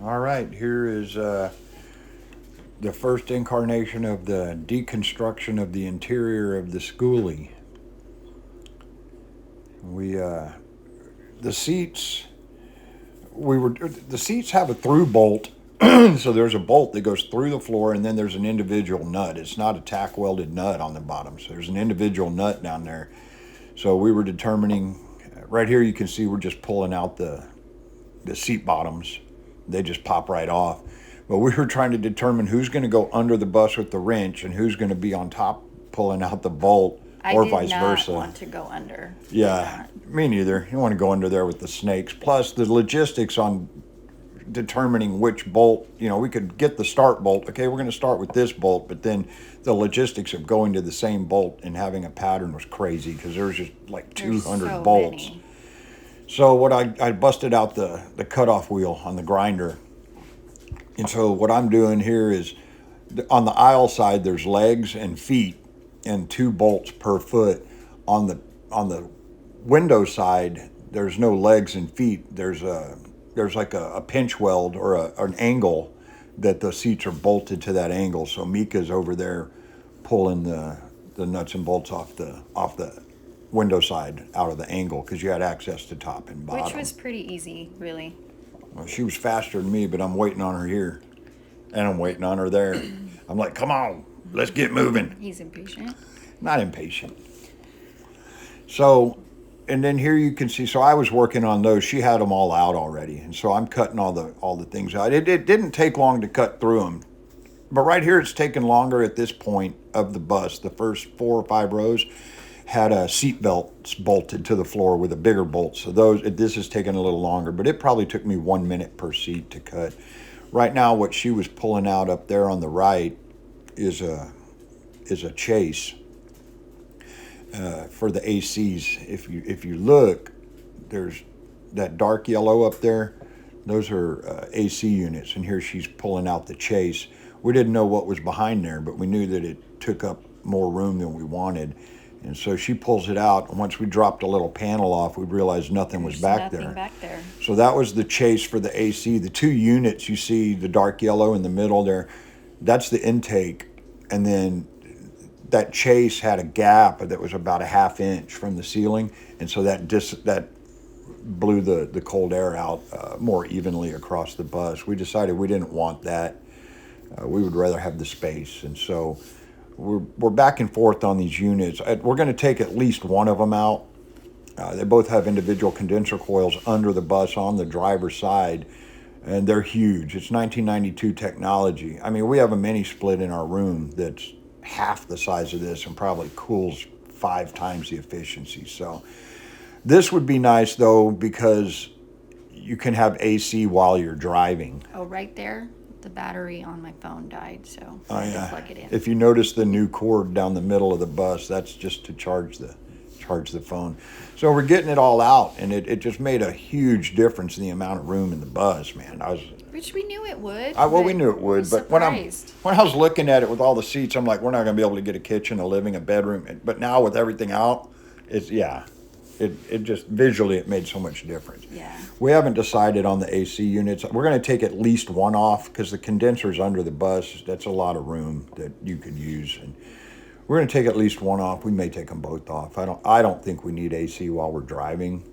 All right, here is the first incarnation of the deconstruction of the interior of the schoolie. We the seats the seats have a through bolt, so there's a bolt that goes through the floor, and then there's an individual nut. It's not a tack welded nut on the bottom, so there's an individual nut down there. So we were determining. Right here, you can see we're just pulling out the seat bottoms. They just pop right off. But we were trying to determine who's going to go under the bus with the wrench and who's going to be on top pulling out the bolt, I or did vice not versa. want to go under. Yeah, me neither. You want to go under there with the snakes. Plus, the logistics on determining which bolt, we could get the start bolt. Okay, we're going to start with this bolt, but then the logistics of going to the same bolt and having a pattern was crazy because there's just like There's 200 so bolts. many. So what I busted out the cutoff wheel on the grinder. And so what I'm doing here is on the aisle side there's legs and feet and 2 bolts per foot. On the window side there's no legs and feet. There's like a pinch weld or an angle that the seats are bolted to that angle. So Mika's over there pulling the nuts and bolts off the window side out of the angle because you had access to top and bottom. Which was pretty easy, really. Well, she was faster than me, but I'm waiting on her here, and I'm waiting on her there. I'm like, come on, let's get moving. He's impatient. Not impatient. So, and then here you can see. So I was working on those. She had them all out already, and so I'm cutting all the things out. It didn't take long to cut through them, but right here it's taken longer at this point of the bus. The first 4 or 5 rows had a seat belts bolted to the floor with a bigger bolt. So this is taking a little longer, but it probably took me 1 minute per seat to cut. Right now, what she was pulling out up there on the right is a chase for the ACs. If you look, there's that dark yellow up there. Those are AC units, and here she's pulling out the chase. We didn't know what was behind there, but we knew that it took up more room than we wanted. And so she pulls it out, and once we dropped a little panel off, we realized nothing was back there. Nothing back there. So that was the chase for the AC. The 2 units, you see the dark yellow in the middle there, that's the intake. And then that chase had a gap that was about a 1/2 inch from the ceiling, and so that blew the cold air out more evenly across the bus. We decided we didn't want that. We would rather have the space, and so we're back and forth on these units. We're going to take at least one of them out. They both have individual condenser coils under the bus on the driver's side, and they're huge. It's 1992 technology. I mean, we have a mini split in our room that's half the size of this and probably cools 5 times the efficiency. So this would be nice, though, because you can have AC while you're driving. Oh, right there, the battery on my phone died, so Oh, I had to yeah. plug it in. If you notice the new cord down the middle of the bus, that's just to charge the phone. So we're getting it all out, and it just made a huge difference in the amount of room in the bus, man. Which we knew it would. Well, we but knew it would, was but surprised. when I was looking at it with all the seats, I'm like, we're not going to be able to get a kitchen, a living, a bedroom. But now with everything out, it just visually it made so much difference. Yeah. We haven't decided on the AC units. We're going to take at least one off because the condenser's under the bus. That's a lot of room that you could use, and we're going to take at least one off. We may take them both off. I don't think we need AC while we're driving.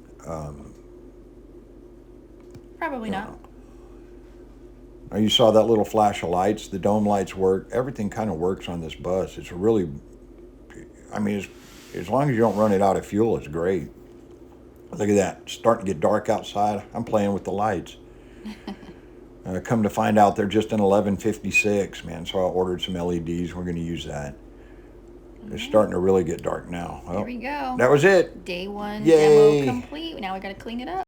Probably not. You saw that little flash of lights. The dome lights work. Everything kind of works on this bus. It's really, I mean, as long as you don't run it out of fuel, it's great. Look at that. It's starting to get dark outside. I'm playing with the lights. Come to find out they're just an 1156, man. So I ordered some LEDs. We're going to use that. It's starting to really get dark now. Here we go. That was it. Day 1 Yay. demo complete. Now we got to clean it up.